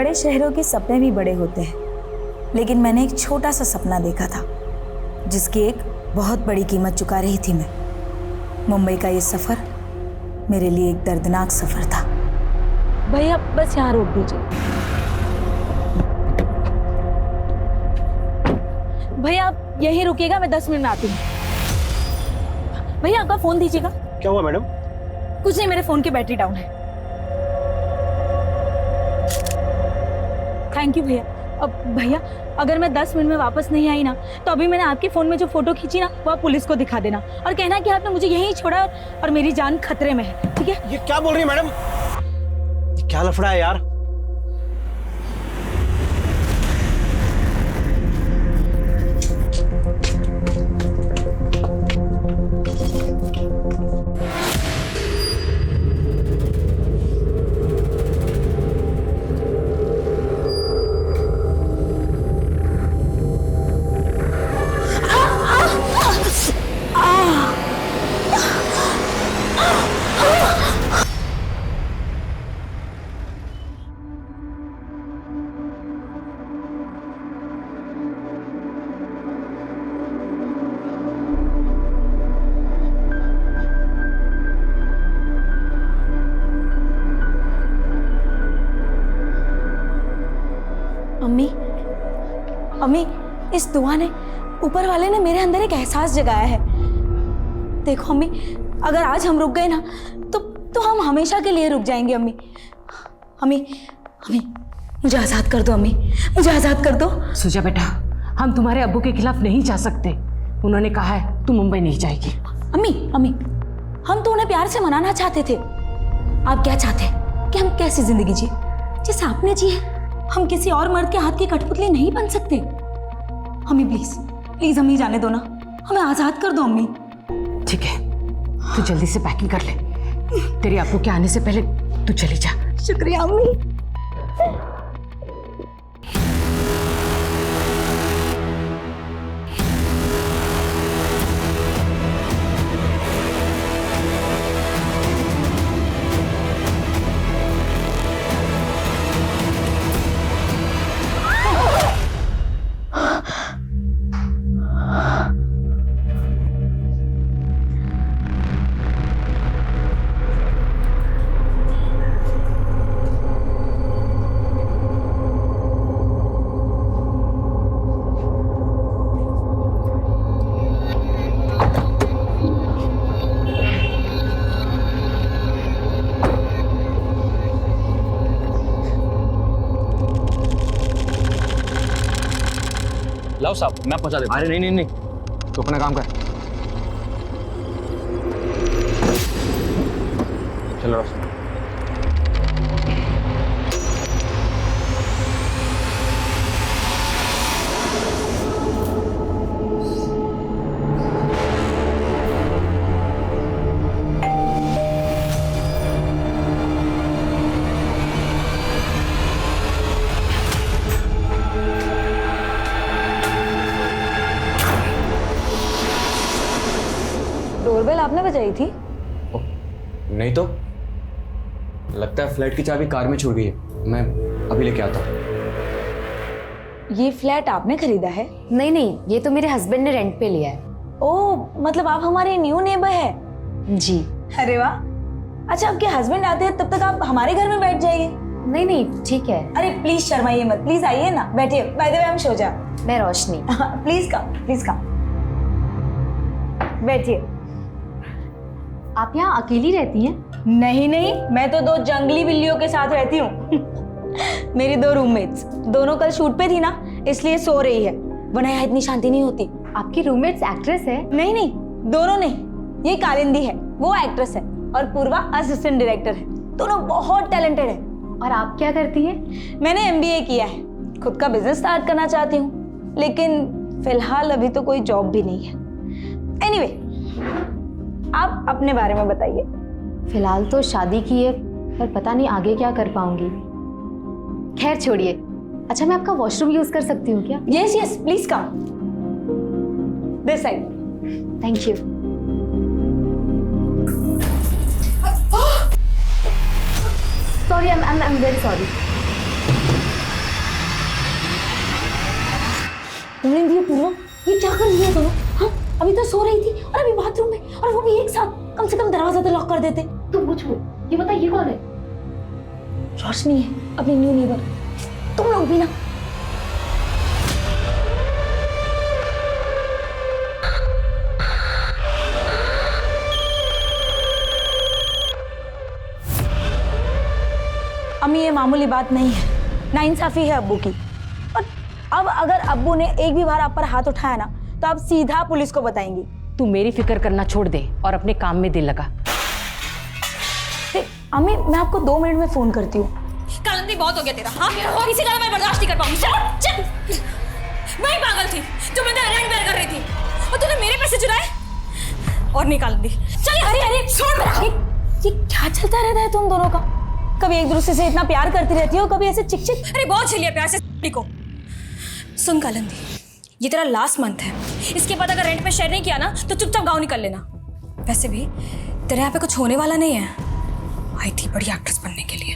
बड़े शहरों के सपने भी बड़े होते हैं, लेकिन मैंने एक छोटा सा सपना देखा था जिसकी एक बहुत बड़ी कीमत चुका रही थी मैं। मुंबई का ये सफर मेरे लिए एक दर्दनाक सफर था। भैया बस यहाँ रोक दीजिए। भैया आप यहीं रुकिएगा, मैं 10 मिनट में आती हूँ। भैया आपका फोन दीजिएगा। क्या हुआ मैडम? कुछ नहीं, मेरे फोन की बैटरी डाउन है। थैंक यू भैया। अब भैया अगर मैं 10 मिनट में वापस नहीं आई ना, तो अभी मैंने आपके फोन में जो फोटो खींची ना, वो आप पुलिस को दिखा देना और कहना कि आपने मुझे यहीं छोड़ा और मेरी जान खतरे में है, ठीक है? ये क्या बोल रही है मैडम? ये क्या लफड़ा है यार? अम्मी, अम्मी, इस दुआ ने, ऊपर वाले ने मेरे अंदर एक एहसास जगाया है। देखो अम्मी, अगर आज हम रुक गए ना, तो हम हमेशा के लिए रुक जाएंगे। अम्मी, अम्मी, अम्मी, मुझे आजाद कर दो। अम्मी, मुझे आजाद कर दो। सुजा बेटा, हम तुम्हारे अब्बू के खिलाफ नहीं जा सकते। उन्होंने कहा है तू मुंबई नहीं जाएगी। अम्मी, अम्मी, हम तो उन्हें प्यार से मनाना चाहते थे। आप क्या चाहते हैं कि हम कैसी जिंदगी जिए जैसे आपने जी है? हम किसी और मर्द के हाथ की कठपुतली नहीं बन सकते। अम्मी प्लीज, प्लीज हमें जाने दो ना, हमें आजाद कर दो अम्मी। ठीक है, तू जल्दी से पैकिंग कर ले। तेरे अब्बू के आने से पहले तू चली जा। शुक्रिया अम्मी। लाओ साहब, मैं पहुंचा देता हूं। अरे नहीं, तो अपना काम कर। चलो डोरबेल आपने बजाई थी? नहीं तो लगता है फ्लैट की चाबी कार में छूट गई है। मैं अभी लेके आता हूँ। ये फ्लैट आपने खरीदा है? नहीं, ये तो मेरे हस्बैंड ने रेंट पे लिया है। ओह, मतलब आप हमारे न्यू नेबर है? जी। अरे वाह। अच्छा, आपके हस्बैंड आते हैं तब तक आप हमारे घर में बैठ जाइए। नहीं, ठीक है। अरे प्लीज शर्माइए मत, प्लीज आइए ना, बैठिए। By the way, I'm शोजा। मैं रोशनी। प्लीज कम बैठिए। आप यहाँ अकेली रहती हैं? नहीं, मैं तो 2 जंगली बिल्लियों के साथ रहती हूँ। मेरी 2 रूममेट्स, दोनों कल शूट पे थी ना, इसलिए सो रही है, वरना यहाँ इतनी शांति नहीं होती। आपकी रूममेट्स एक्ट्रेस है? नहीं, दोनों नहीं। ये कालिंदी है, वो एक्ट्रेस है, और पूर्वा असिस्टेंट डायरेक्टर है। दोनों बहुत टैलेंटेड है। और आप क्या करती हैं? मैंने MBA किया है, खुद का बिजनेस स्टार्ट करना चाहती हूँ, लेकिन फिलहाल अभी तो कोई जॉब भी नहीं है। एनीवे, आप अपने बारे में बताइए। फिलहाल तो शादी की है, पर पता नहीं आगे क्या कर पाऊंगी। खैर छोड़िए। अच्छा, मैं आपका वॉशरूम यूज कर सकती हूँ क्या? Yes, please come this side. Thank you. Sorry, I am very sorry. Nalini, ये पूर्वा, ये क्या कर रही है दोनों? हाँ, अभी तो सो रही थी और अभी बाथरूम में, और वो भी एक साथ। कम से कम दरवाजा तो लॉक कर देते। तुम मुझ ये बता, ये कौन है? रोशनी है, अपनी न्यू नेबर। तुम लोग भी ना। अम्मी, ये मामूली बात नहीं है, नाइंसाफी है अब्बू की। और अब अगर अब्बू ने एक भी बार आप पर हाथ उठाया ना, तो आप सीधा पुलिस को बताएंगी। तू मेरी फिक्र करना छोड़ दे और अपने काम में दिल लगा। अम्मी, मैं आपको 2 मिनट में फोन करती हूँ। कालंदी, बहुत हो गया तेरा। हाँ, किसी का मैं बर्दाश्त नहीं कर पाऊंगी। चल, मैं ही पागल थी जो मैं तेरा रेंट बेयर कर रही थी, और तूने मेरे पैसे चुराए। और नहीं कालंदी, चल। अरे छोड़ मेरा। ये क्या चलता रहता है तुम दोनों का? कभी एक दूसरे से इतना प्यार करती रहती हो, कभी ऐसे चिक चिक। अरे बहुत छिलिया प्यार से को। सुन कालंदी, ये तेरा लास्ट मंथ है। इसके बाद अगर रेंट पे शेयर नहीं किया ना, तो चुपचाप गाँव निकल लेना। वैसे भी तेरे यहाँ पे कुछ होने वाला नहीं है। आई थी बड़ी एक्ट्रेस बनने के लिए।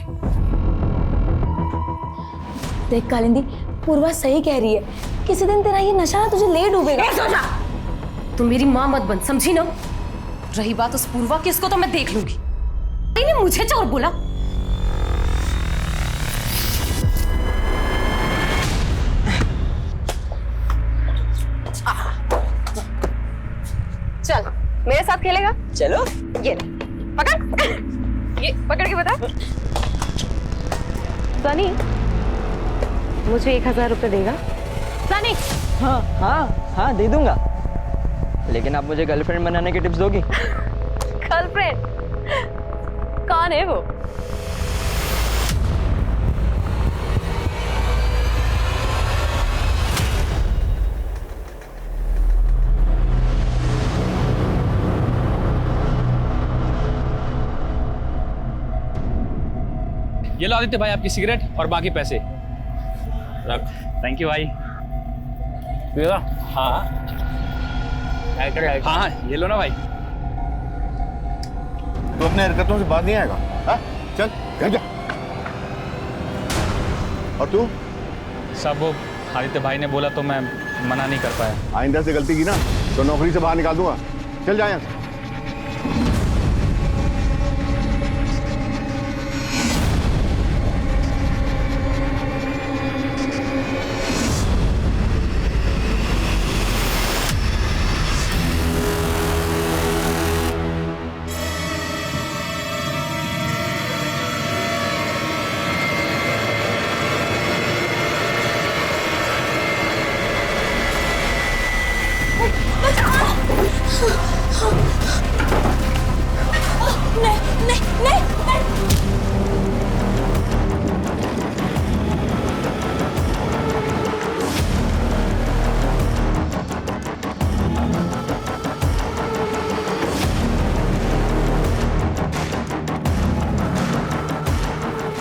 देख कालिंदी, पूर्वा सही कह रही है। किसी दिन तेरा ये नशा ना तुझे ले डूबेगा। सोचा तुम मेरी माँ मत बन, समझी ना? रही बात उस पूर्वा की, इसको तो मैं देख लूंगी। नहीं, मुझे चोर बोला। चल, मेरे साथ खेलेगा? चलो। ये ले, पकड़। ये पकड़ के बता। सनी, मुझे 1000 रुपए देगा? सनी। हाँ हाँ हाँ, दे दूंगा, लेकिन आप मुझे गर्लफ्रेंड बनाने के टिप्स दोगी? गर्लफ्रेंड? कौन है वो? ये लो आदित्य भाई, आपकी सिगरेट और बाकी पैसे रख। थैंक यू भाई। हाँ हाँ, ये लो ना भाई। तो अपने हरकतों से बात नहीं आएगा? हाँ? चल घर जा। और तू? सब वो आदित्य भाई ने बोला तो मैं मना नहीं कर पाया। आइंदा से गलती की ना तो नौकरी से बाहर निकाल दूंगा। चल जा यहाँ से।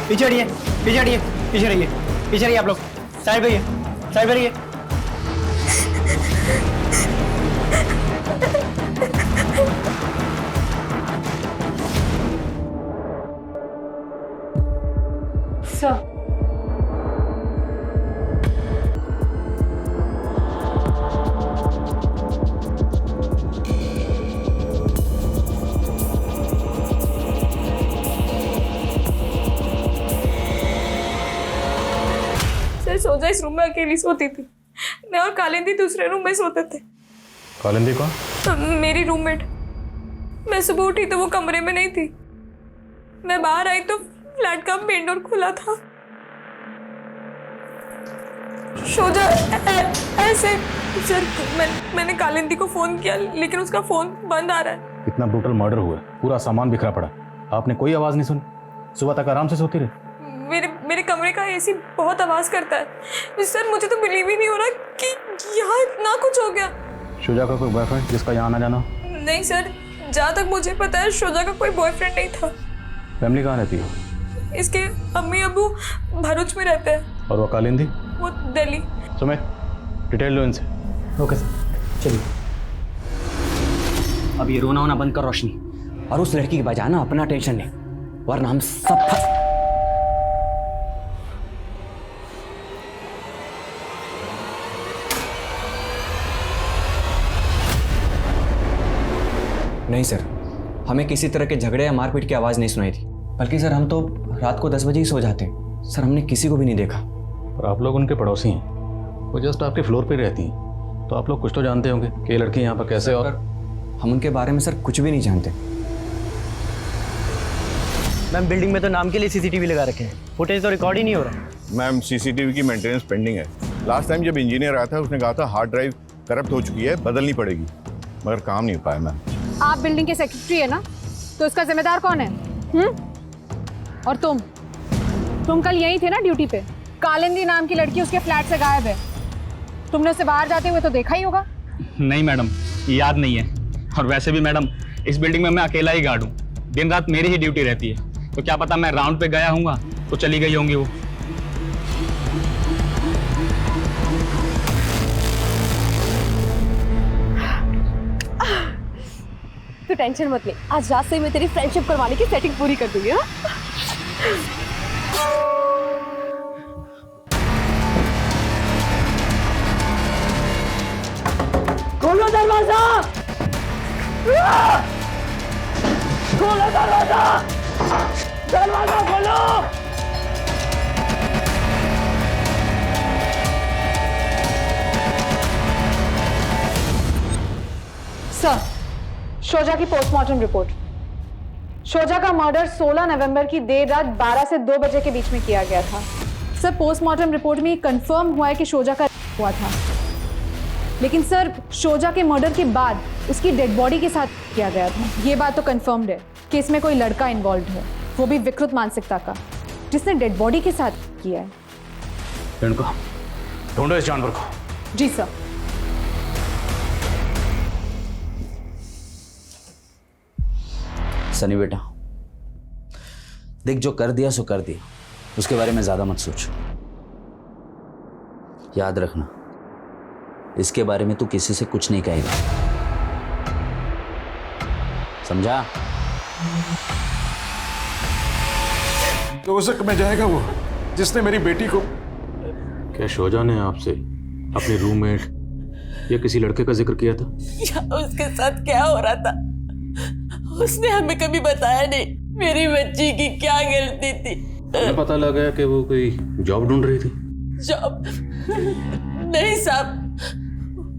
पीछे हटिए, पीछे हटिए, पीछे रहिए, पीछे रहिए आप लोग। साइड पे रहिए, साइड पे रहिए। सर, सोचा इस रूम में अकेली सोती थी। मैं और कालिंदी दूसरे रूम में सोते थे। कालिंदी कौन? मेरी रूममेट। मैं सुबह उठी तो वो कमरे में नहीं थी। मैं बाहर आई तो फ्लैट का मेन डोर खुला था। शोजा ऐसे। सर, मैंने कालिंदी को फोन किया, लेकिन उसका फोन बंद आ रहा है। इतना ब्रूटल मर्डर हुआ, पूरा सामान बिखरा पड़ा, आपने कोई आवाज नहीं सुनी? सुबह तक आराम से सोती रही? मेरे कमरे का एसी बहुत आवाज करता है। सर, मुझे तो बिलीव ही नहीं हो रहा कि यहाँ इतना कुछ हो गया। शुजा का कोई बॉयफ्रेंड जिसका यहाँ आना जाना? नहीं सर, जहाँ तक मुझे पता है शुजा का कोई बॉयफ्रेंड नहीं था। फैमिली कहाँ रहती है? इसके अम्मी अबू भरूच में रहते हैं। और वो कालिंदी? वो दिल्ली। सुमित, डिटेल लो इनसे। ओके सर, चलिए। अब ये रोना होना बंद कर रोशनी, और उस लड़की की बजाय ना अपना टेंशन ले, वरना हम सब फंस। नहीं सर, हमें किसी तरह के झगड़े या मारपीट की आवाज़ नहीं सुनाई थी। बल्कि सर हम तो रात को 10 बजे ही सो जाते हैं। सर हमने किसी को भी नहीं देखा। और आप लोग उनके पड़ोसी हैं, वो जस्ट आपके फ्लोर पे रहती हैं, तो आप लोग कुछ तो जानते होंगे कि ये लड़की यहाँ पर कैसे। और हम उनके बारे में सर कुछ भी नहीं जानते। मैम बिल्डिंग में तो नाम के लिए सीसीटीवी लगा रखे हैं, फुटेज तो रिकॉर्ड ही नहीं हो रहा। मैम सीसीटीवी की मेंटेनेंस पेंडिंग है। लास्ट टाइम जब इंजीनियर आया था उसने कहा था हार्ड ड्राइव करप्ट हो चुकी है, बदलनी पड़ेगी, मगर काम नहीं हो पाया मैम। आप बिल्डिंग के सेक्रेटरी है ना, तो इसका जिम्मेदार कौन है? और तुम कल यहीं थे ना ड्यूटी पे? कालिंदी नाम की लड़की उसके फ्लैट से गायब है। तुमने उसे बाहर जाते हुए तो देखा ही होगा। नहीं मैडम, याद नहीं है। और वैसे भी मैडम, इस बिल्डिंग में मैं अकेला ही गार्ड हूँ, दिन रात मेरी ही ड्यूटी रहती है, तो क्या पता मैं राउंड पे गया हूँगा तो चली गई होंगी वो। तू टेंशन मत ले, आज रात से ही मैं तेरी फ्रेंडशिप करवाने की सेटिंग पूरी कर दूंगी। खोलो दरवाजा, खोलो दरवाजा, दरवाजा खोलो। सर, शोजा की पोस्टमार्टम रिपोर्ट। शोजा का मर्डर 16 नवंबर की देर रात 12 से 2 बजे के बीच में किया गया था। सर, पोस्टमार्टम रिपोर्ट में कंफर्म हुआ है कि शोजा का हुआ था, लेकिन सर शोजा के मर्डर के बाद उसकी डेड बॉडी के साथ किया गया था। ये बात तो कंफर्म्ड है कि इसमें कोई लड़का इन्वॉल्व है, वो भी विकृत मानसिकता का, जिसने डेड बॉडी के साथ किया है। इनको ढूंढो इस जानवर को। जी सर। सनी बेटा, देख जो कर दिया सो कर दिया, उसके बारे में ज्यादा मत सोच। याद रखना, इसके बारे में तू किसी से कुछ नहीं कहेगा, समझा? तो उस में जाएगा वो जिसने मेरी बेटी को। क्या शोजा ने आपसे अपने रूममेट या किसी लड़के का जिक्र किया था? उसके साथ क्या हो रहा था उसने हमें कभी बताया नहीं। मेरी बच्ची की क्या गलती थी? हमें पता लगा कि वो कोई जॉब ढूंढ रही थी। जॉब नहीं साहब,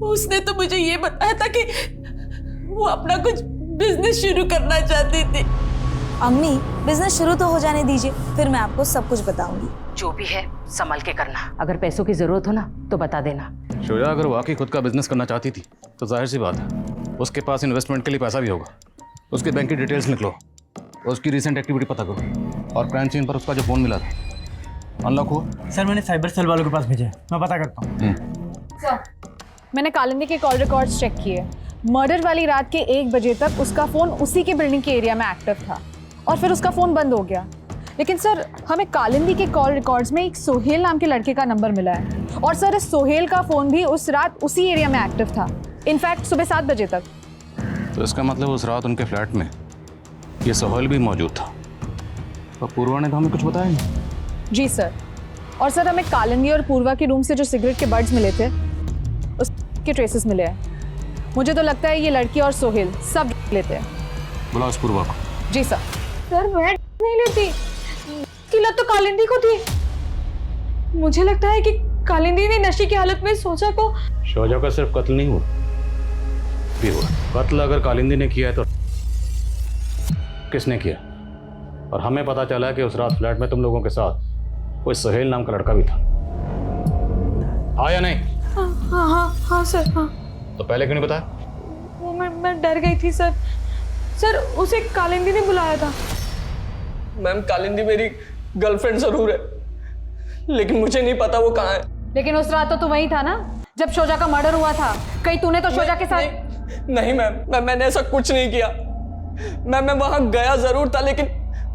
उसने तो मुझे ये बताया था कि वो अपना कुछ बिजनेस शुरू करना चाहती थी। अम्मी, बिजनेस शुरू तो हो जाने दीजिए, फिर मैं आपको सब कुछ बताऊंगी। जो भी है संभल के करना, अगर पैसों की जरूरत हो ना तो बता देना। शोजा अगर वाकई खुद का बिजनेस करना चाहती थी तो जाहिर सी बात है उसके पास इन्वेस्टमेंट के लिए पैसा भी होगा। उसके बैंक की डिटेल्स निकलो, उसकी रिसेंट एक्टिविटी पता करो, और क्राइम सीन पर उसका जो फोन मिला था अनलॉक हुआ? सर मैंने साइबर सेल वालों के पास भेजा है, मैं पता करता हूँ। सर, मैंने कालिंदी के कॉल रिकॉर्ड्स चेक किए। मर्डर वाली रात के 1 बजे तक उसका फोन उसी के बिल्डिंग के एरिया में एक्टिव था, और फिर उसका फोन बंद हो गया। लेकिन सर हमें कालिंदी के कॉल रिकॉर्ड्स में एक सोहेल नाम के लड़के का नंबर मिला है, और सर इस सोहेल का फोन भी उस रात उसी एरिया में एक्टिव था, इनफैक्ट सुबह 7 बजे तक। तो इसका मतलब उस रात उनके फ्लैट में ये सोहेल भी मौजूद था, और पूर्वा ने तो हमें कुछ बताया नहीं। जी सर, और सर हमें कालिंदी और पूर्वा के रूम से जो सिगरेट के बड्स मिले थे उसके ट्रेसेस मिले हैं। मुझे तो लगता है ये लड़की और सोहेल सब लेते हैं। बुलाओ उस पूर्वा को। जी सर। सर मैं नहीं लेती, की लत तो कालिंदी को थी। मुझे लगता है कि कालिंदी ने नशे की हालत में सोचा को। शोजा का सिर्फ कत्ल नहीं हुआ, भी हुआ। कत्ल अगर कालिंदी ने किया है तो किसने किया? और हमें पता चला कि उस रात फ्लैट में तुम लोगों के साथ कोई सोहेल नाम का लड़का भी था, हाँ या नहीं? हाँ सर, हाँ। तो पहले क्यों नहीं बताया? वो मैं डर गई थी सर। सर उसे कालिंदी ने बुलाया था। मैम कालिंदी मेरी गर्लफ्रेंड जरूर है, लेकिन मुझे नहीं पता वो कहाँ है। लेकिन उस रात तो तू वहीं था ना जब शोजा का मर्डर हुआ था। कहीं तूने तो शोजा के साथ? नहीं मैम, मैंने ऐसा कुछ नहीं किया। मैं वहां गया जरूर था, लेकिन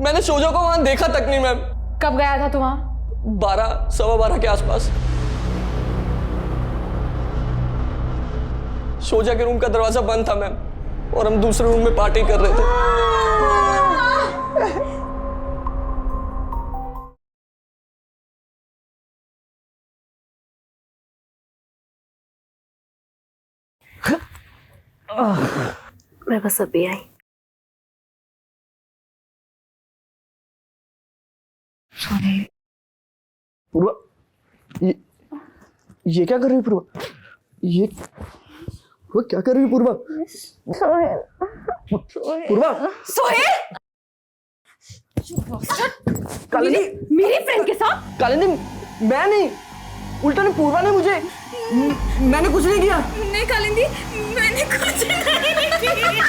मैंने शोजा को वहां देखा तक नहीं मैम। कब गया था तू वहां? 12, सवा 12 के आसपास। शोजा के रूम का दरवाजा बंद था मैम, और हम दूसरे रूम में पार्टी कर रहे थे। मैं बस अभी आई। पूर्वा, ये क्या कर रही है पूर्वा? ये वो क्या कर रही है पूर्वा? पूर्वा, सोहेल! कालिंदी मेरी फ्रेंड के साथ? कालिंदी, मैं नहीं, उल्टा ने पूर्वा ने मुझे, मैंने कुछ नहीं किया। नहीं कालिंदी, मैंने कुछ नहीं किया।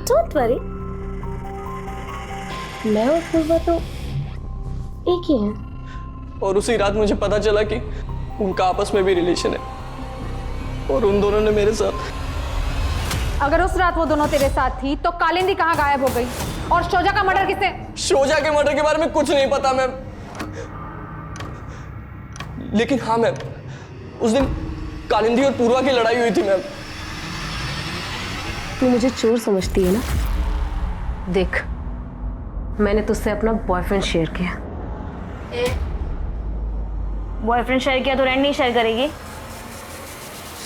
डोंट वरी, मैं और पूर्वा तो एक ही हैं। और उसी रात मुझे पता चला कि उनका आपस में भी रिलेशन है और उन दोनों ने मेरे साथ। अगर उस रात वो दोनों तेरे साथ थी तो कालिंदी कहाँ गायब हो गई? और शोजा का मर्डर किसने? शोजा के मर्डर के बारे में कुछ नहीं पता मैम, लेकिन हाँ मैम, उस दिन कालिंदी और पूर्वा की लड़ाई हुई थी मैम। तू मुझे चोर समझती है ना? देख, मैंने तुझसे अपना बॉयफ्रेंड शेयर किया। बॉयफ्रेंड शेयर किया तो रेंट नहीं शेयर करेगी?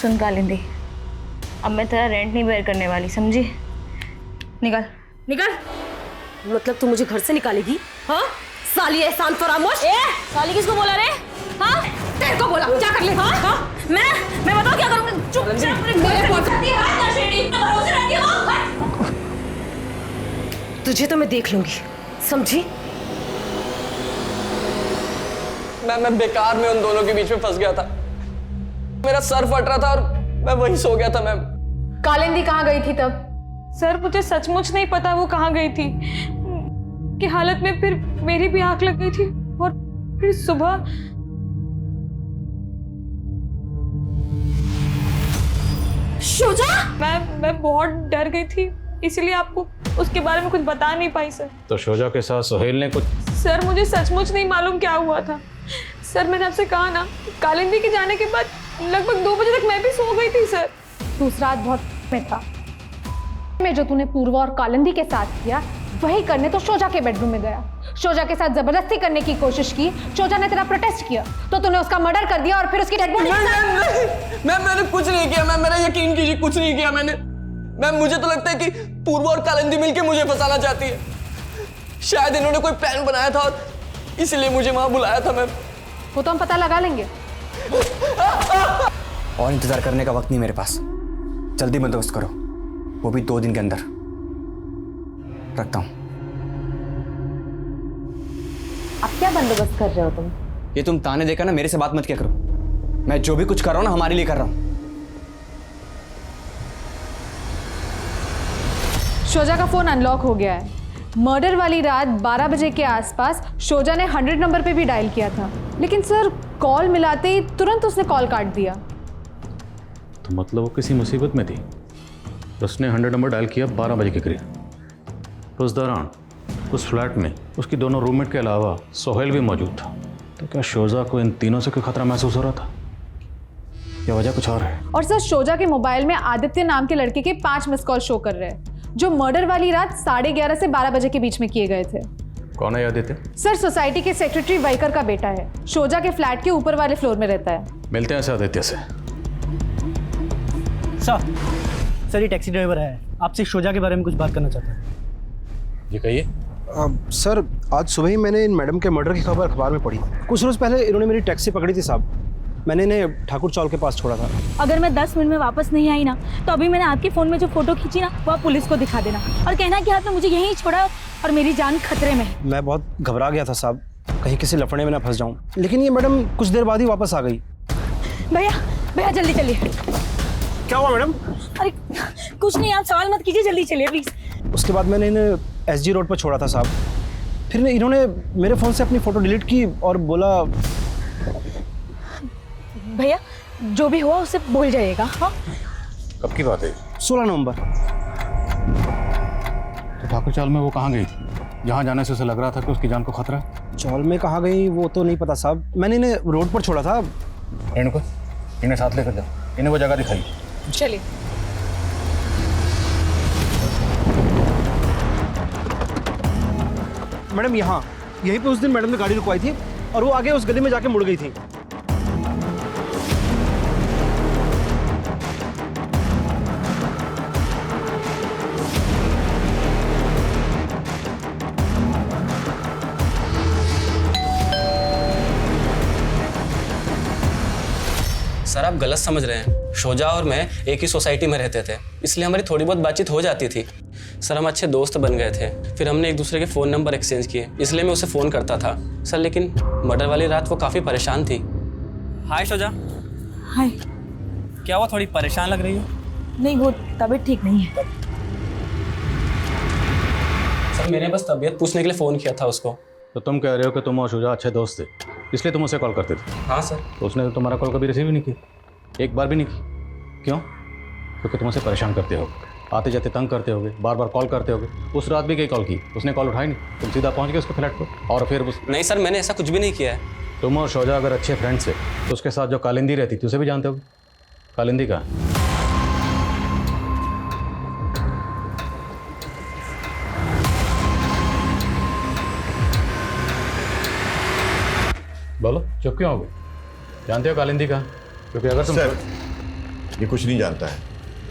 सुन कालिंदी, अब मैं तेरा रेंट नहीं बेयर करने वाली, समझी? निकल निकल। मतलब तू मुझे घर से निकालेगी? हाँ साली एहसान फरामोश। साली किसको बोला रे? हाँ तेरे को बोला, क्या कर ले? हाँ हाँ मैं बताओ क्या करूँगी? चुपचाप तुझे तो मैं देख लूंगी, समझी? मैं बेकार में उन दोनों के बीच में फंस गया था। मेरा सर फट रहा था और मैं वहीं सो गया था मैम। कालिंदी कहाँ गई थी तब? सर मुझे सचमुच नहीं पता वो कहाँ गई थी। की हालत में फिर मेरी भी आंख लग गई थी और फिर सुबह शोजा! मैं बहुत डर गई थी, इसलिए आपको उसके बारे में कुछ बता नहीं पाई सर। तो शोजा के साथ सोहेल ने कुछ? सर मुझे सचमुच नहीं मालूम क्या हुआ था। सर मैंने आपसे कहा ना, कालिंदी के जाने के बाद लगभग 2 बजे तक मैं भी सो गई थी सर। दूसरा रात बहुत में था में जो तूने पूर्वा और कालिंदी के साथ किया वही करने तो शोजा के बेडरूम में गया। शोजा के साथ जबरदस्ती करने की कोशिश की, शोजा ने तेरा प्रोटेस्ट किया तो तूने उसका मर्डर कर दिया और फिर उसकी डेड बॉडी। मैंने कुछ नहीं किया मैम, मेरा यकीन कीजिए, कुछ नहीं किया मैंने। मैम मुझे तो लगता है कि पूर्वा और कालिंदी मिलके मुझे फंसाना चाहती है। शायद इन्होंने कोई प्लान बनाया था और इसलिए मुझे वहां बुलाया था मैम। वो तो हम पता लगा लेंगे। और इंतजार करने का वक्त नहीं मेरे पास, जल्दी बंदोबस्त करो, वो भी 2 दिन के अंदर। रखता हूं। अब क्या बंदोबस्त कर रहे हो तुम? ये तुम ताने देकर ना मेरे से बात मत किया करो। मैं जो भी कुछ कर रहा हूं ना हमारे लिए कर रहा हूं। शोजा का फोन अनलॉक हो गया है। मर्डर वाली रात 12 बजे के आसपास शोजा ने 100 नंबर पे भी डायल किया था, लेकिन सर कॉल मिलाते ही तुरंत उसने कॉल काट दिया। तो मतलब वो किसी मुसीबत में थी। उसने 100 नंबर डायल किया 12 बजे के करीब। तो उस दौरान उस फ्लैट में उसकी दोनों रूममेट के अलावा सोहेल भी मौजूद था। तो क्या शोजा को इन तीनों से कोई खतरा महसूस हो रहा था या वजह कुछ और है? और सर शोजा के मोबाइल में आदित्य नाम के लड़के के 5 मिस कॉल शो कर रहे हैं जो मर्डर वाली रात 11:30 से 12 बजे के बीच में किए गए थे। कौन है आदित्य? सर सोसाइटी के सेक्रेटरी वाइकर का बेटा है, शोजा के फ्लैट के ऊपर वाले फ्लोर में रहता है। मिलते हैं आदित्य से। सर ये टैक्सी ड्राइवर है, आपसे शोजा के बारे में कुछ बात करना चाहता है। जी कहिए। सर आज सुबह ही मैंने इन मैडम के मर्डर की खबर अखबार में पढ़ी। कुछ रोज़ पहले इन्होंने मेरी टैक्सी पकड़ी थी साहब, मैंने इन्हें ठाकुर चौल के पास छोड़ा था। अगर मैं 10 मिनट में वापस नहीं आई ना तो अभी मैंने आपके फ़ोन में जो फ़ोटो खींची ना वो आप पुलिस को दिखा देना और कहना कि आपने मुझे यहीं छोड़ा और मेरी जान खतरे में है। मैं बहुत घबरा गया था साहब, कहीं किसी लफड़े में ना फंस जाऊं, लेकिन ये मैडम कुछ देर बाद ही वापस आ गई। भैया जल्दी चलिए। क्या हुआ मैडम? अरे कुछ नहीं, आप सवाल मत कीजिए, जल्दी चलिए प्लीज़। उसके बाद मैंने इन्हें SG रोड पर छोड़ा था साहब, फिर इन्होंने मेरे फ़ोन से अपनी फ़ोटो डिलीट की और बोला। भैया जो भी हुआ उससे भूल जाइएगा। हाँ कब की बात है? 16 नवंबर। तो ठाकुर चाल में वो कहाँ गई थी जहाँ जाने से उसे लग रहा था कि उसकी जान को खतरा है? चौल में कहाँ गई वो तो नहीं पता साहब, मैंने इन्हें रोड पर छोड़ा था। इनको इन्हें साथ लेकर जाओ, इन्हें वो जगह दिखाई। चलिए। मैडम यहाँ यहीं पे उस दिन मैडम ने गाड़ी रुकवाई थी और वो आगे उस गली में जाके मुड़ गई थी। सर आप गलत समझ रहे हैं। शोजा और मैं एक ही सोसाइटी में रहते थे, इसलिए हमारी थोड़ी बहुत बातचीत हो जाती थी। सर हम अच्छे दोस्त बन गए थे, फिर हमने एक दूसरे के फ़ोन नंबर एक्सचेंज किए, इसलिए मैं उसे फ़ोन करता था। सर लेकिन मर्डर वाली रात वो काफ़ी परेशान थी। हाय शोजा। हाय। क्या हुआ, थोड़ी परेशान लग रही हो? नहीं, वो तबीयत ठीक नहीं है। सर मैंने बस तबीयत पूछने के लिए फ़ोन किया था उसको। तो तुम कह रहे हो कि तुम और शुजा अच्छे दोस्त थे, इसलिए तुम उसे कॉल करते थे? हाँ सर। तो उसने तो तुम्हारा कॉल कभी रिसीव ही नहीं किया, एक बार भी नहीं की। क्यों? क्योंकि तुम उसे परेशान करते हो, आते जाते तंग करते होगे, बार बार कॉल करते होगे। उस रात भी कई कॉल की, उसने कॉल उठाई नहीं, तुम सीधा पहुंच गए उसके फ्लैट पर और फिर उस... नहीं सर, मैंने ऐसा कुछ भी नहीं किया है। तुम और शोजा अगर अच्छे फ्रेंड्स थे तो उसके साथ जो कालिंदी रहती थी उसे भी जानते होगे। कालिंदी कहाँ है? बोलो, चुप क्यों हो गए? जानते हो कालिंदी कहाँ? क्योंकि अगर तुम... सर ये कुछ नहीं जानता है,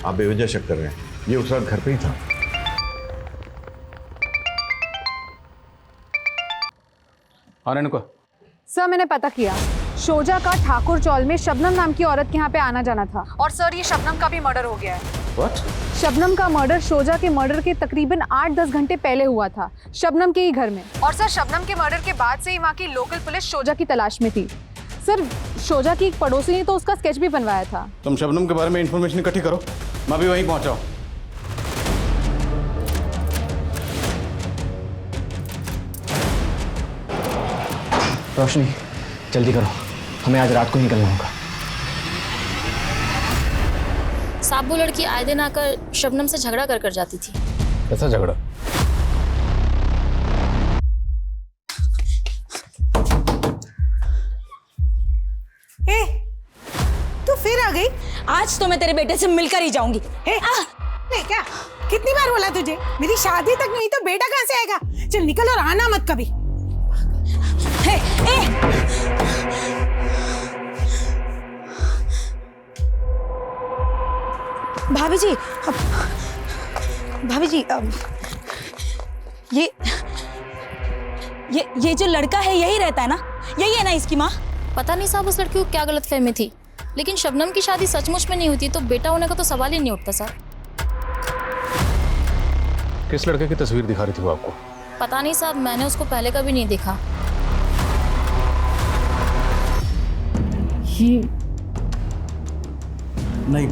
आप बेवजह शक कर रहे हैं। ये उस रात घर पे ही था। हाँ रेणुका। सर मैंने पता किया, शोजा का ठाकुर चौल में शबनम नाम की औरत के यहाँ पे आना जाना था। और सर ये शबनम का भी मर्डर हो गया है। What? शबनम का मर्डर शोजा के मर्डर के तकरीबन 8-10 घंटे पहले हुआ था, शबनम के ही घर में। और सर शबनम के मर्डर के बाद से ही वहाँ की लोकल पुलिस शोजा की तलाश में थी। सर शोजा की एक पड़ोसी ने तो उसका स्केच भी बनवाया था। तुम शबनम के बारे में इंफॉर्मेशन इकट्ठी करो, मैं भी वहीं पहुंचा हूं। रोशनी जल्दी करो, हमें आज रात को ही निकलना होगा। साहब वो लड़की आए दिन आकर शबनम से झगड़ा कर जाती थी। कैसा झगड़ा? तू फिर आ गई? आज तो मैं तेरे बेटे से मिलकर ही जाऊंगी। नहीं क्या? कितनी बार बोला तुझे, मेरी शादी तक नहीं तो बेटा कहाँ से आएगा? चल निकल और आना मत कभी। भाभी जी, भाभी जी, ये जो लड़का है यही रहता है ना? यही है ना इसकी माँ? पता नहीं साहब उस लड़की को क्या गलतफहमी थी, लेकिन शबनम की शादी सचमुच में नहीं होती तो बेटा होने का तो सवाल ही नहीं उठता सर। किस लड़के की तस्वीर दिखा रही थी वो आपको? पता नहीं साहब, मैंने उसको पहले कभी नहीं देखा। नहीं,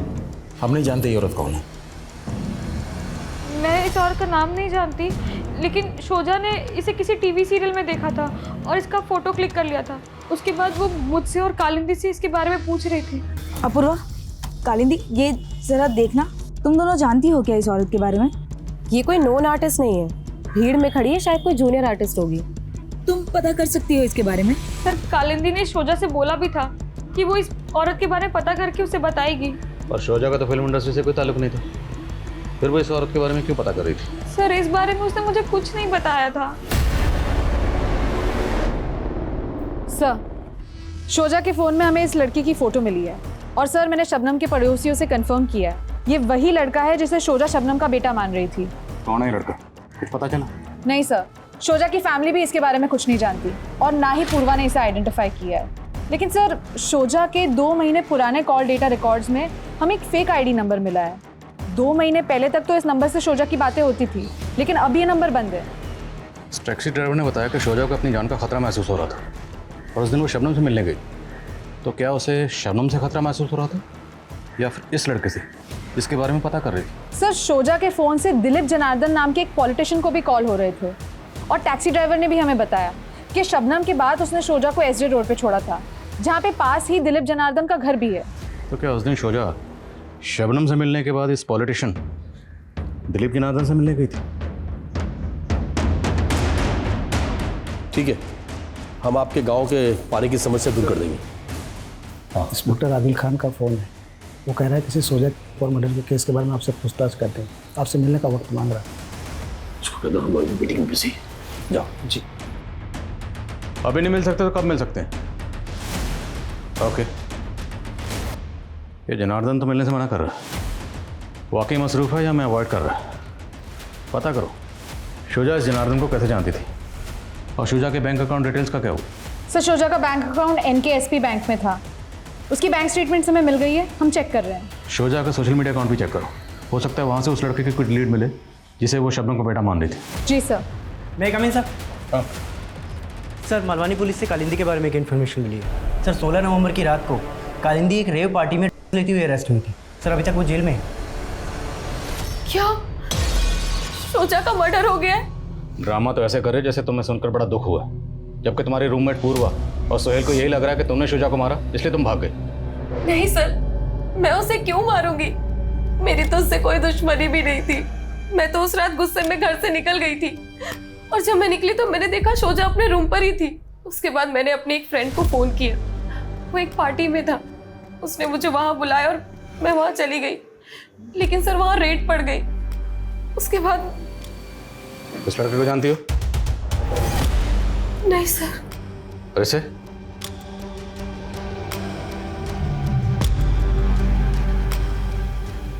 हम नहीं जानते ये औरत कौन है। मैं इस औरत का नाम नहीं जानती, लेकिन शोजा ने इसे किसी टीवी सीरियल में देखा था और इसका फोटो क्लिक कर लिया था। उसके बाद वो मुझसे और कालिंदी से इसके बारे में पूछ रही थी। अपूर्वा, कालिंदी, ये जरा देखना, तुम दोनों जानती हो क्या इस औरत के बारे में? ये कोई नोन आर्टिस्ट नहीं है, भीड़ में खड़ी है, शायद कोई जूनियर आर्टिस्ट होगी। तुम पता कर सकती हो इसके बारे में? सर कालिंदी ने शोजा से बोला भी था कि वो इस औरत के बारे में पता करके उसे बताएगी। पर शोजा का तो फिल्म इंडस्ट्री से कोई ताल्लुक नहीं था, फिर वो इस औरत के बारे में क्यों पता कर रही थी? सर इस बारे में उसने मुझे कुछ नहीं बताया था। सर शोजा के फोन में हमें इस लड़की की फोटो मिली है और सर मैंने शबनम के पड़ोसियों से कंफर्म किया है, ये वही लड़का है जिसे शोजा शबनम का बेटा मान रही थी। कौन है लड़का, कुछ पता चला? नहीं सर, शोजा की फैमिली भी इसके बारे में कुछ नहीं जानती और ना ही पूर्वा ने इसे आइडेंटिफाई किया है। लेकिन सर शोजा के 2 महीने पुराने कॉल डेटा रिकॉर्ड्स में हमें एक फेक आईडी नंबर मिला है। 2 महीने पहले तक तो इस नंबर से शोजा की बातें होती थी, लेकिन अब ये नंबर बंद है। टैक्सी ड्राइवर ने बताया कि शोजा को अपनी जान का खतरा महसूस हो रहा था और उस दिन वो शबनम से मिलने गई। तो क्या उसे शबनम से खतरा महसूस हो रहा था या फिर इस लड़के से जिसके बारे में पता कर रही थी? सर शोजा के फोन से दिलीप जनार्दन नाम के एक पॉलिटिशियन को भी कॉल हो रहे थे और टैक्सी ड्राइवर ने भी हमें बताया कि शबनम के बाद उसने शोजा को एसडी रोड पे छोड़ा था, जहाँ पे पास ही दिलीप जनार्दन का घर भी है। तो क्या उस दिन शोजा शबनम से मिलने के बाद इस पॉलिटिशियन दिलीप जनार्दन से मिलने गई थी? ठीक है, हम आपके गांव के पानी की समस्या दूर कर देंगे। इंस्पेक्टर आदिल खान का फ़ोन है, वो कह रहा है किसी शोजा और मर्डर के केस के बारे में आपसे पूछताछ करते हैं, आपसे मिलने का वक्त मांग रहा है। उसको कह दो हमारी मीटिंग बिजी। जाओ। जी। अभी नहीं मिल सकते तो कब मिल सकते हैं? ओके। ये जनार्दन तो मिलने से मना कर रहा है। वाकई मसरूफ़ है या मैं अवॉइड कर रहा है? पता करो शुजा इस जनार्दन को कैसे जानती थी, और शुजा के बैंक अकाउंट डिटेल्स का क्या हुआ? सर शुजा का बैंक अकाउंट NKSP बैंक में था। उसकी बैंक स्टेटमेंट हमें मिल गई है, हम चेक कर रहे हैं। शुजा का सोशल मीडिया अकाउंट भी चेक करो, हो सकता है वहाँ से उस लड़के की कुछ लीड मिले जिसे वो शबनम को बेटा मान रही थी। जी सर। मैं कम इन सर। सर मलवानी पुलिस से कालिंदी के बारे में एक इन्फॉर्मेशन मिली है। सर 16 नवंबर की रात को कालिंदी एक रेव पार्टी में लेती हुई अरेस्ट हुई थी। सर अभी तक वो जेल में है। क्या शोजा का मर्डर हो गया है? ड्रामा तो ऐसे करे जैसे तुम्हें सुनकर बड़ा दुख हुआ, जबकि तुम्हारी रूममेट पूर्वा और सोहेल को यही लग रहा है कि तुमने शुजा को मारा इसलिए तुम भाग गए। नहीं सर, मैं उसे क्यों मारूंगी? मेरी तो उससे कोई दुश्मनी भी नहीं थी। मैं तो उस रात गुस्से में घर से निकल गई थी, और जब मैं निकली तो मैंने देखा शोजा अपने रूम पर ही थी। उसके बाद मैंने अपनी एक फ्रेंड को फ़ोन किया, वो एक पार्टी में था। उसने मुझे वहाँ बुलाया और मैं वहाँ चली गई, लेकिन सर वहाँ रेड पड़ गई। उसके बाद उस लड़के को जानती हो? नहीं सर। वैसे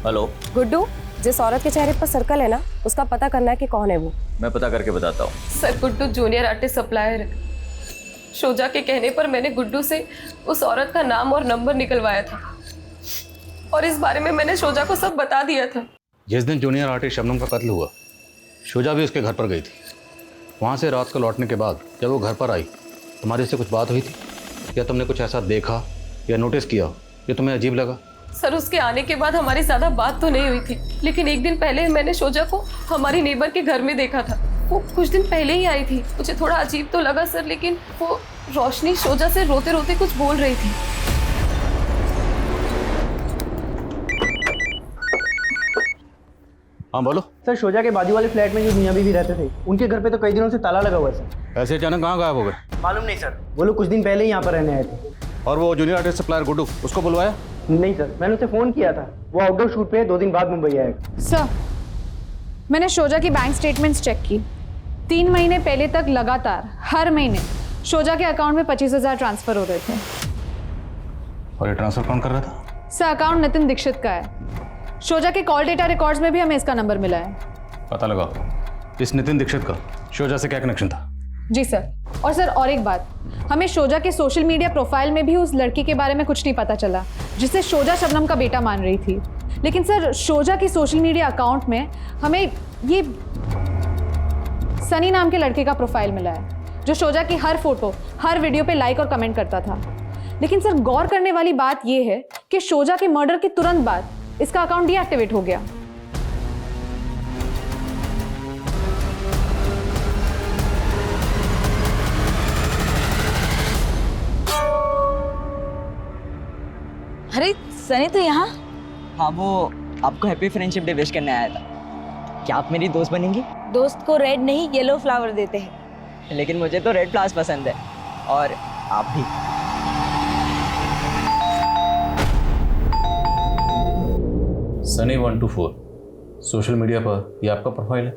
हेलो गुड्डू, जिस औरत के चेहरे पर सर्कल है ना, उसका पता करना है कि कौन है वो। मैं पता करके बताता हूँ। Sir Guddu junior artist supplier है। शोजा के कहने पर मैंने गुड्डू से उस औरत का नाम और नंबर निकलवाया था, और इस बारे में मैंने शोजा को सब बता दिया था। जिस दिन जूनियर आर्टिस्ट शबनम का कत्ल हुआ, शुजा भी उसके घर पर गई थी। वहाँ से रात को लौटने के बाद जब वो घर पर आई, तुम्हारी उससे कुछ बात हुई थी, या तुमने कुछ ऐसा देखा या नोटिस किया जो तुम्हें अजीब लगा? सर उसके आने के बाद हमारी ज़्यादा बात तो नहीं हुई थी, लेकिन एक दिन पहले मैंने शोजा को हमारी नेबर के घर में देखा था। वो कुछ दिन पहले ही आई थी। मुझे थोड़ा अजीब तो लगा सर, लेकिन वो रोशनी शोजा से रोते रोते कुछ बोल रही थी। हाँ बोलो। सर शोजा के बाजू वाले फ्लैट में जो मियां बीवी रहते थे, उनके घर पे तो कई दिनों से ताला लगा हुआ है सर। ऐसे अचानक कहाँ गायब हो गए? मालूम नहीं सर, वो लोग कुछ दिन पहले ही यहाँ पर रहने आए थे। और वो जूनियर आर्टिस्ट सप्लायर गुड्डू, उसको बुलवाया? नहीं सर, मैंने उसे फ़ोन किया था। वो आउटडोर शूट पे 2 दिन बाद मुंबई आएगा। सर मैंने शोजा की बैंक स्टेटमेंट्स चेक की। 3 महीने पहले तक लगातार हर महीने शोजा के अकाउंट में 25,000 ट्रांसफर हो रहे थे। और ये ट्रांसफर कौन कर रहा था? सर अकाउंट नितिन दीक्षित का है। शोजा के कॉल डेटा रिकॉर्ड्स में भी हमें इसका नंबर मिला है। पता लगाओ इस नितिन दीक्षित का शोजा से क्या कनेक्शन था। जी सर। और सर और एक बात, हमें शोजा के सोशल मीडिया प्रोफाइल में भी उस लड़की के बारे में कुछ नहीं पता चला जिसे शोजा शबनम का बेटा मान रही थी। लेकिन सर शोजा के सोशल मीडिया अकाउंट में हमें ये सनी नाम के लड़के का प्रोफाइल मिला है, जो शोजा की हर फोटो हर वीडियो पे लाइक और कमेंट करता था। लेकिन सर गौर करने वाली बात यह है कि शोजा के मर्डर के तुरंत बाद इसका अकाउंट डीएक्टिवेट हो गया। अरे सनी तो यहाँ? हाँ, वो आपको हैप्पी फ्रेंडशिप डे विश करने आया था। क्या आप मेरी दोस्त बनेंगी? दोस्त को रेड नहीं येलो फ्लावर देते हैं। लेकिन मुझे तो रेड फ्लावर्स पसंद है, और आप भी। सनी 124 सोशल मीडिया पर ये आपका प्रोफाइल है,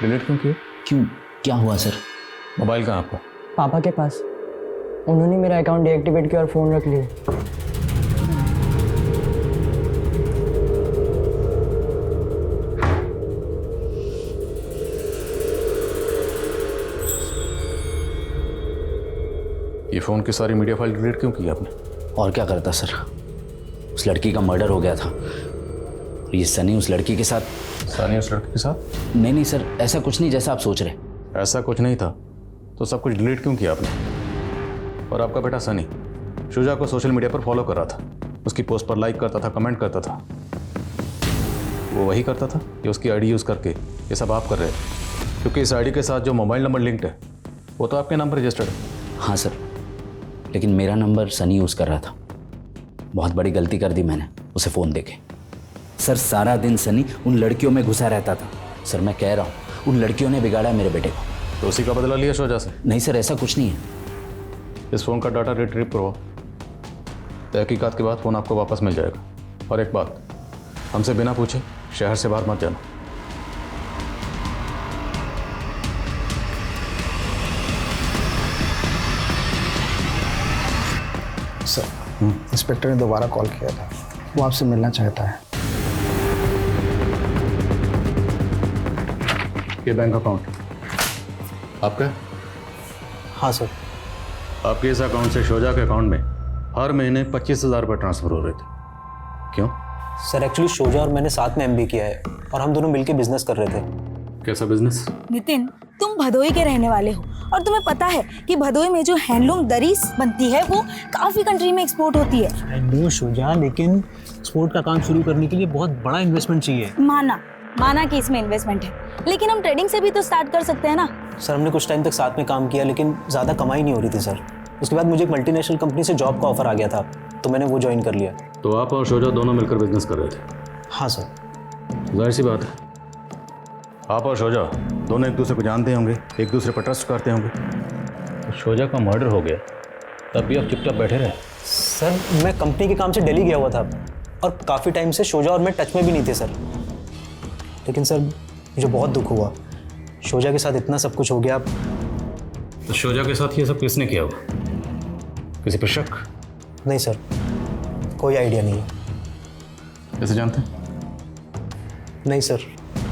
डिलीट क्यों किया? क्यों, क्या हुआ सर? मोबाइल कहाँ आपका? पापा के पास। उन्होंने मेरा अकाउंट डीएक्टिवेट किया और फ़ोन रख लिया। ये फ़ोन की सारी मीडिया फाइल डिलीट क्यों की आपने? और क्या करता सर, उस लड़की का मर्डर हो गया था। ये सनी उस लड़की के साथ। सनी उस लड़की के साथ? नहीं सर, ऐसा कुछ नहीं जैसा आप सोच रहे। ऐसा कुछ नहीं था तो सब कुछ डिलीट क्यों किया आपने? और आपका बेटा सनी शुजा को सोशल मीडिया पर फॉलो कर रहा था, उसकी पोस्ट पर लाइक करता था, कमेंट करता था। वो वही करता था कि उसकी आईडी यूज़ करके ये सब आप कर रहे हैं? क्योंकि इस आईडी के साथ जो मोबाइल नंबर लिंक्ड है वो तो आपके नाम पर रजिस्टर्ड है। हाँ सर, लेकिन मेरा नंबर सनी यूज़ कर रहा था। बहुत बड़ी गलती कर दी मैंने उसे फ़ोन देके। सर सारा दिन सनी उन लड़कियों में घुसा रहता था। सर मैं कह रहा हूँ, उन लड़कियों ने बिगाड़ा मेरे बेटे को। तो उसी का बदला लिया शोजा से? नहीं सर, ऐसा कुछ नहीं है। इस फ़ोन का डाटा रिट्रीव करवाओ, तहकीकात के बाद फ़ोन आपको वापस मिल जाएगा। और एक बात, हमसे बिना पूछे शहर से बाहर मत जाना। सर इंस्पेक्टर ने दोबारा कॉल किया था, वो आपसे मिलना चाहता है। ये बैंक अकाउंट आपका? हाँ सर। आपके इस अकाउंट से शोजा के अकाउंट में हर महीने 25,000 रुपये ट्रांसफर हो रहे थे, क्यों? सर एक्चुअली शोजा और मैंने साथ में MBA किया है और हम दोनों मिलकर बिजनेस कर रहे थे। कैसा बिजनेस? नितिन, तुम भदोई के रहने वाले हो और तुम्हें पता है कि भदोई में जो हैंडलूम दरी बनती है वो काफी कंट्री में एक्सपोर्ट होती है। हैंडलूम शोजा, लेकिन एक्सपोर्ट का काम शुरू करने के लिए बहुत बड़ा इन्वेस्टमेंट चाहिए। माना कि इसमें इन्वेस्टमेंट है, लेकिन हम ट्रेडिंग से भी तो स्टार्ट कर सकते हैं ना। सर हमने कुछ टाइम तक साथ में काम किया, लेकिन ज़्यादा कमाई नहीं हो रही थी सर। उसके बाद मुझे एक मल्टीनेशनल कंपनी से जॉब का ऑफर आ गया था, तो मैंने वो ज्वाइन कर लिया। तो आप और शोजा दोनों मिलकर बिजनेस कर रहे थे? हाँ सर। जाहिर सी बात है, आप और शोजा दोनों एक दूसरे को जानते होंगे, एक दूसरे पर ट्रस्ट करते होंगे। तो शोजा का मर्डर हो गया तब भी आप चुपचाप बैठे रहे? सर मैं कंपनी के काम से दिल्ली गया हुआ था और काफ़ी टाइम से शोजा और मैं टच में भी नहीं थे सर। लेकिन सर मुझे बहुत दुख हुआ, शोजा के साथ इतना सब कुछ हो गया। तो शोजा के साथ ये सब किसने किया होगा? किसी पर शक? नहीं सर, कोई आइडिया नहीं है। कैसे जानते हैं? नहीं सर।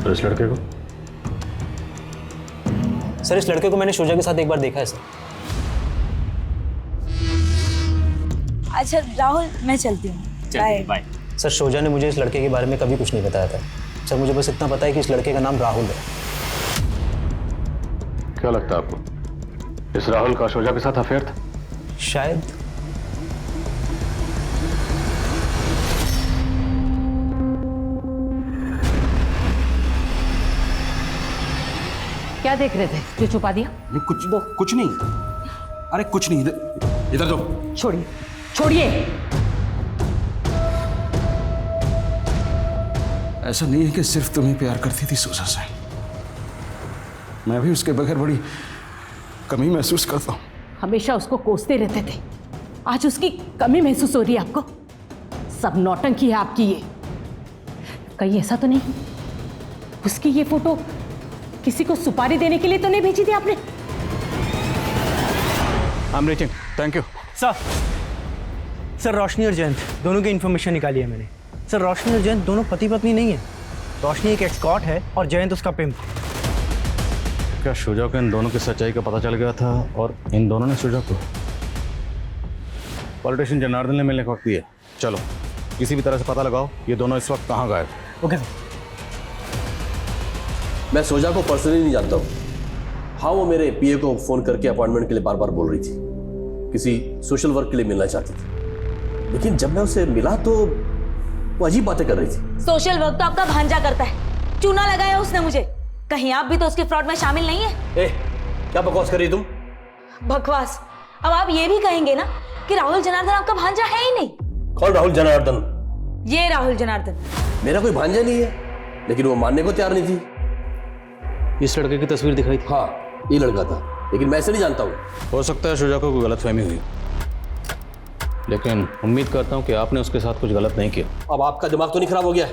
तो इस लड़के को? सर इस लड़के को मैंने शोजा के साथ एक बार देखा है सर। अच्छा राहुल, मैं चलती हूँ। बाय। सर शोजा ने मुझे इस लड़के के बारे में कभी कुछ नहीं बताया था सर। मुझे बस इतना पता है कि इस लड़के का नाम राहुल है। क्या लगता है आपको, इस राहुल का शोजा के साथ अफेयर था? शायद। क्या देख रहे थे जो छुपा दिया? नहीं कुछ नहीं। अरे कुछ नहीं, इधर दो। छोड़िए छोड़िए। ऐसा नहीं है कि सिर्फ तुम्हें प्यार करती थी सोजा से, मैं भी उसके बगैर बड़ी कमी महसूस करता हूँ। हमेशा उसको कोसते रहते थे, आज उसकी कमी महसूस हो रही है आपको? सब नौटंकी है आपकी ये। कहीं ऐसा तो नहीं उसकी ये फोटो किसी को सुपारी देने के लिए तो नहीं भेजी थी आपने? I'm reaching. Thank you. Sir Roshni और जयंत दोनों की इन्फॉर्मेशन निकाली है मैंने। सर रोशनी और जयंत दोनों पति पत्नी नहीं है। रोशनी एक एस्कॉर्ट है और जयंत उसका पिम्प। क्या शोजा को इन दोनों की सच्चाई का पता चल गया था और इन दोनों ने शोजा को? पॉलिटिशियन जनार्दन ने मिलने का वक्त दिया। चलो किसी भी तरह से पता लगाओ ये दोनों इस वक्त कहाँ गए। ओके। मैं शोजा को पर्सनली नहीं जानता हूँ। हाँ वो मेरे PA को फ़ोन करके अपॉइंटमेंट के लिए बार बार बोल रही थी, किसी सोशल वर्क के लिए मिलना चाहती थी। लेकिन जब मैं उसे मिला तो वो अजीब बातें कर रही थी। सोशल वर्क तो आपका भांजा करता है, चूना लगाया उसने मुझे। कहीं आप भी तो उसके फ्रॉड में शामिल नहीं है? क्या बकवास कर रही तुम? बकवास? अब आप ये भी कहेंगे ना कि राहुल जनार्दन आपका भांजा है ही नहीं? कौन राहुल जनार्दन? ये राहुल जनार्दन। मेरा कोई भांजा नहीं है, लेकिन वो मानने को तैयार नहीं थी। इस लड़के की तस्वीर दिखाई थी? हाँ ये लड़का था, लेकिन मैं इसे नहीं जानता हूँ। हो सकता है शोजा को कोई गलतफहमी हुई, लेकिन उम्मीद करता हूँ कि आपने उसके साथ कुछ गलत नहीं किया। अब आपका दिमाग तो नहीं खराब हो गया?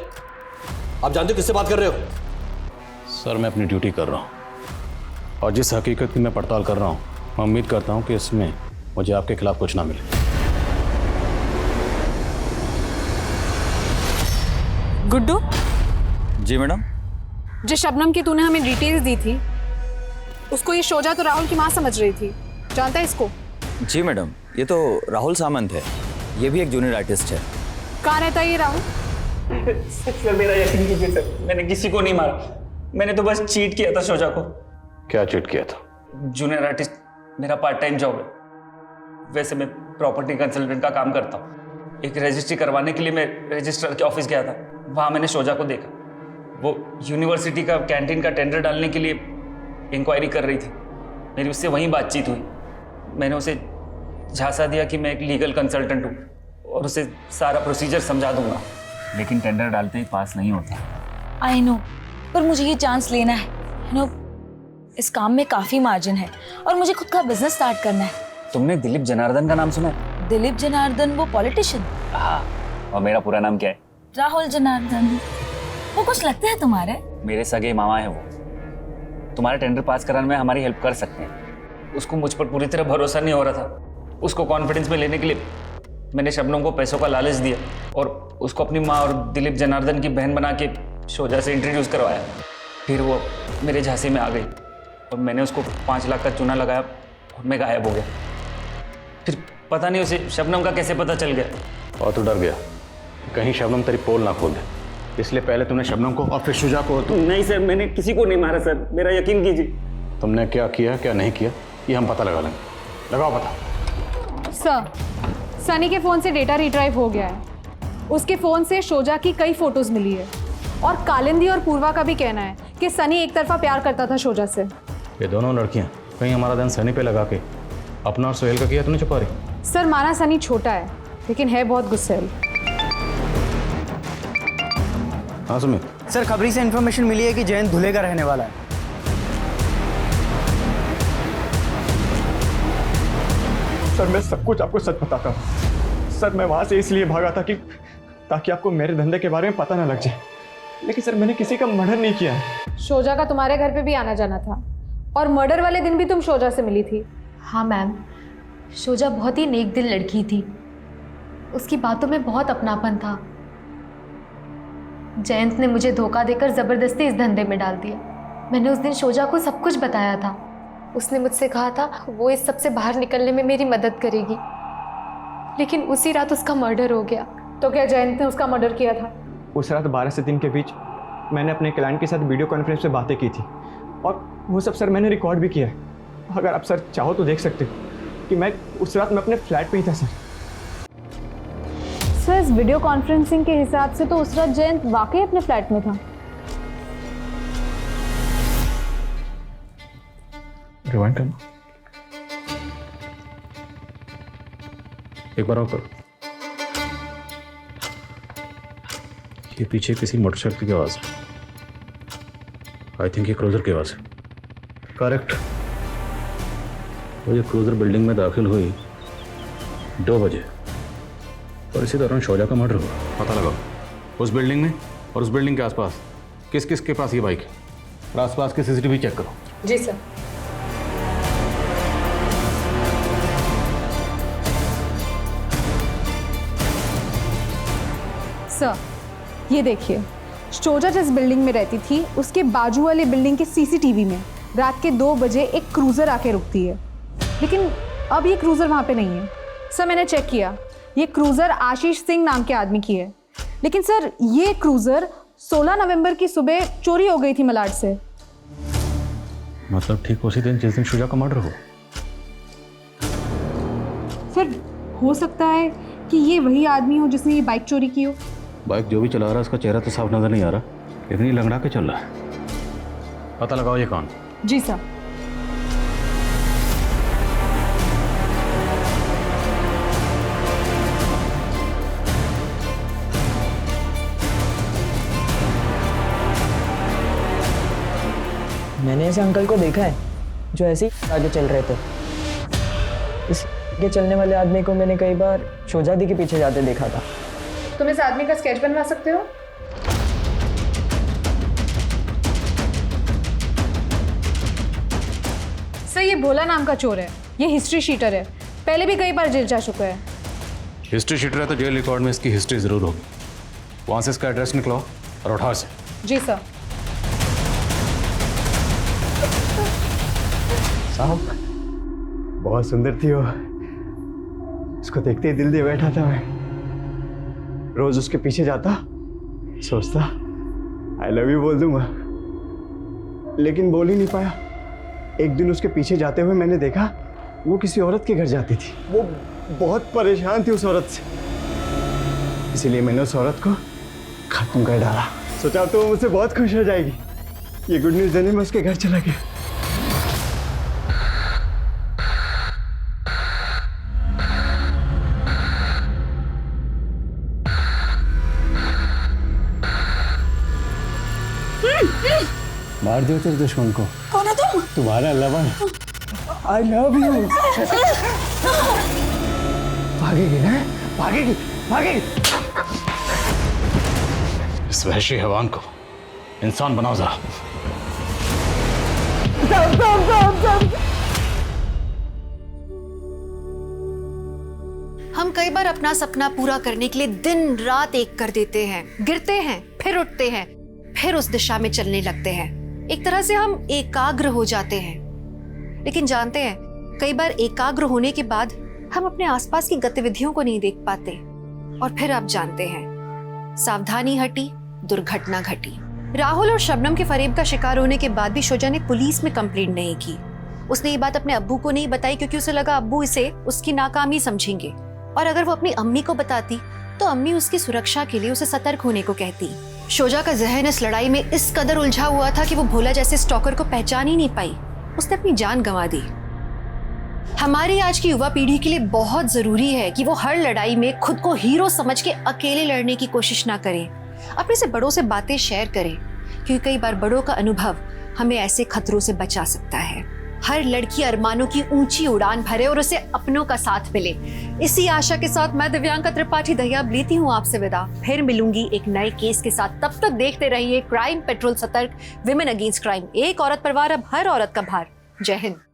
आप जानते हो किससे बात कर रहे हो? सर मैं अपनी ड्यूटी कर रहा हूँ और जिस हकीकत की मैं पड़ताल कर रहा हूँ, मैं उम्मीद करता हूँ कि इसमें मुझे आपके खिलाफ कुछ ना मिले। गुड्डू जी मैडम। जिस शबनम की तूने हमें डिटेल्स दी थी, उसको ये शोजा तो राहुल की माँ समझ रही थी। जानता है इसको? जी मैडम, ये तो राहुल सामंत है, ये भी एक जूनियर आर्टिस्ट है। कहाँ रहता है ये राहुल? सर मेरा यकीन कीजिए सर, मैंने किसी को नहीं मारा। मैंने तो बस चीट किया था शोजा को। क्या चीट किया था? जूनियर आर्टिस्ट मेरा पार्ट टाइम जॉब है। वैसे मैं प्रॉपर्टी कंसल्टेंट का काम करता हूँ। एक रजिस्ट्री करवाने के लिए मैं रजिस्ट्रार के ऑफिस गया था, वहाँ मैंने शोजा को देखा। वो यूनिवर्सिटी का कैंटीन का टेंडर डालने के लिए इंक्वायरी कर रही थी। मेरी उससे वहीं बातचीत हुई। मैंने उसे झांसा दिया कि मैं एक लीगल कंसल्टेंट हूँ और उसे सारा प्रोसीजर समझा दूंगा, लेकिन टेंडर डालते ही पास नहीं होता। आई नो, पर मुझे ये चांस लेना है। यू नो, इस काम में काफ़ी मार्जिन है और मुझे खुद का बिजनेस स्टार्ट करना है। तुमने दिलीप जनार्दन का नाम सुना है? दिलीप जनार्दन, वो पॉलिटिशियन? हाँ। और मेरा पूरा नाम क्या है? राहुल जनार्दन। वो कुछ लगते हैं तुम्हारे? मेरे सगे मामा है वो। तुम्हारा टेंडर पास कराने में हमारी हेल्प कर सकते हैं। उसको मुझ पर पूरी तरह भरोसा नहीं हो रहा था। उसको कॉन्फिडेंस में लेने के लिए मैंने शबनम को पैसों का लालच दिया और उसको अपनी माँ और दिलीप जनार्दन की बहन बना के शोजा से इंट्रोड्यूस करवाया। फिर वो मेरे झांसे में आ गई और मैंने उसको 5 लाख का चूना लगाया और मैं गायब हो गया। फिर पता नहीं उसे शबनम का कैसे पता चल गया। और तू डर गया कहीं शबनम तेरी पोल ना खोल दे, इसलिए पहले तुमने शबनम को और फिर शुजा को। नहीं सर, मैंने किसी को नहीं मारा सर, मेरा यकीन कीजिए। तुमने क्या किया क्या नहीं किया ये हम पता लगा लेंगे। लगाओ पता। सर, सनी के फ़ोन से डेटा रिट्राइव हो गया है। उसके फ़ोन से शोजा की कई फ़ोटोज़ मिली है और कालिंदी और पूर्वा का भी कहना है कि सनी एक तरफा प्यार करता था शोजा से। ये दोनों लड़कियां कहीं हमारा ध्यान सनी पे लगा के अपना और सोहेल का किया तो नहीं छुपा रही? सर, माना सनी छोटा है लेकिन है बहुत गुस्सैल। हाँ सुमित। सर, खबरी से इन्फॉर्मेशन मिली है कि जयंत धुले का रहने वाला है। सर, मैं सब कुछ आपको सच बताता हूँ। सर, मैं वहाँ से इसलिए भागा था कि ताकि आपको मेरे धंधे के बारे में पता ना लग जाए। लेकिन सर, मैंने किसी का मर्डर नहीं किया है। शोजा का तुम्हारे घर पे भी आना जाना था और मर्डर वाले दिन भी तुम शोजा से मिली थी। हाँ मैम, शोजा बहुत ही नेक दिल लड़की थी। उसकी बातों में बहुत अपनापन था। जयंत ने मुझे धोखा देकर ज़बरदस्ती इस धंधे में डाल दिया। मैंने उस दिन शोजा को सब कुछ बताया था। उसने मुझसे कहा था वो इस सब से बाहर निकलने में मेरी मदद करेगी, लेकिन उसी रात उसका मर्डर हो गया। तो क्या जयंत ने उसका मर्डर किया था? उस रात 12 से 3 के बीच मैंने अपने क्लाइंट के साथ वीडियो कॉन्फ्रेंस पे बातें की थी और वो सब सर मैंने रिकॉर्ड भी किया है। अगर आप सर चाहो तो देख सकते हो कि मैं उस रात में अपने फ्लैट पे ही था सर। सर, इस वीडियो कॉन्फ्रेंसिंग के हिसाब से तो उस रात जयंत वाकई अपने फ्लैट में था। रिवाइंड करना एक बार और करो। ये पीछे किसी मोटरसाइकिल की आवाज है। आई थिंक ये क्रूजर की आवाज है। करेक्ट। वो ये क्रूजर बिल्डिंग में दाखिल हुई 2 बजे और इसी दौरान शोजा का मर्डर हुआ। पता लगाओ उस बिल्डिंग में और उस बिल्डिंग के आसपास किस किस के पास ये बाइक है और आसपास के सीसीटीवी चेक करो। जी सर। सर, ये देखिए, शोजा जिस बिल्डिंग में रहती थी उसके बाजू वाले बिल्डिंग के सीसीटीवी में रात के 2 बजे एक क्रूज़र आके रुकती है, लेकिन अब ये क्रूज़र वहाँ पे नहीं है। सर, मैंने चेक किया, ये क्रूज़र आशीष सिंह नाम के आदमी की है, लेकिन सर ये क्रूज़र 16 नवंबर की सुबह चोरी हो गई थी मलाड से। मतलब ठीक उसी दिन जिस दिन शुजा का मर्डर हुआ? सर, हो सकता है कि ये वही आदमी हो जिसने ये बाइक चोरी की हो। बाइक जो भी चला रहा है उसका चेहरा तो साफ नजर नहीं आ रहा, लेकिन ये लंगड़ा के चल रहा है। पता लगाओ ये कौन। जी सर। मैंने ऐसे अंकल को देखा है जो ऐसे ही आगे चल रहे थे। इसके चलने वाले आदमी को मैंने कई बार शोजादी के पीछे जाते देखा था। तुम इस आदमी का स्केच बनवा सकते हो? सर, ये भोला नाम का चोर है, ये हिस्ट्री शीटर है, पहले भी कई बार जेल जा चुका है। हिस्ट्री शीटर है तो जेल रिकॉर्ड में इसकी हिस्ट्री जरूर होगी। वहां से इसका एड्रेस निकलो और उठाओ से। जी सर। साहब, बहुत सुंदर थी वो। उसको देखते ही दिल दे बैठा था मैं। रोज उसके पीछे जाता, सोचता आई लव यू बोल दूंगा, लेकिन बोल ही नहीं पाया। एक दिन उसके पीछे जाते हुए मैंने देखा वो किसी औरत के घर जाती थी। वो बहुत परेशान थी उस औरत से, इसीलिए मैंने उस औरत को खत्म कर डाला। सोचा तो वो मुझसे बहुत खुश हो जाएगी। ये गुड न्यूज़ देने में उसके घर चला गया। मार दियो तेरे दुश्मन को। कौन है तुम? तुम्हारा लवन। I love you. भागेगी ना? भागेगी, भागेगी। इस वहशी हैवान को इंसान बनाओ जरा। हम हम कई बार अपना सपना पूरा करने के लिए दिन रात एक कर देते हैं, गिरते हैं, फिर उठते हैं, फिर उस दिशा में चलने लगते हैं। एक तरह से हम एकाग्र हो जाते हैं। लेकिन जानते हैं, कई बार एकाग्र होने के बाद हम अपने आसपास की गतिविधियों को नहीं देख पाते और फिर आप जानते हैं, सावधानी हटी, दुर्घटना घटी। राहुल और शबनम के फरेब का शिकार होने के बाद भी शोजा ने पुलिस में कंप्लेंट नहीं की। उसने ये बात अपने अब्बू को नहीं बताई क्योंकि उसे लगा अब्बू इसे उसकी नाकामी समझेंगे, और अगर वो अपनी अम्मी को बताती तो अम्मी उसकी सुरक्षा के लिए उसे सतर्क होने को कहती। शोजा का जहन इस लड़ाई में इस कदर उलझा हुआ था कि वो भोला जैसे स्टॉकर को पहचान ही नहीं पाई। उसने अपनी जान गंवा दी। हमारी आज की युवा पीढ़ी के लिए बहुत जरूरी है कि वो हर लड़ाई में खुद को हीरो समझ के अकेले लड़ने की कोशिश ना करें। अपने से बड़ों से बातें शेयर करें, क्योंकि कई बार बड़ों का अनुभव हमें ऐसे खतरों से बचा सकता है। हर लड़की अरमानों की ऊंची उड़ान भरे और उसे अपनों का साथ मिले। इसी आशा के साथ मैं दिव्यांका त्रिपाठी दहियाब लेती हूँ आपसे विदा। फिर मिलूंगी एक नए केस के साथ। तब तक देखते रहिए क्राइम पेट्रोल, सतर्क, विमेन अगेंस्ट क्राइम। एक औरत पर वार, अब हर औरत का भार। जय हिंद।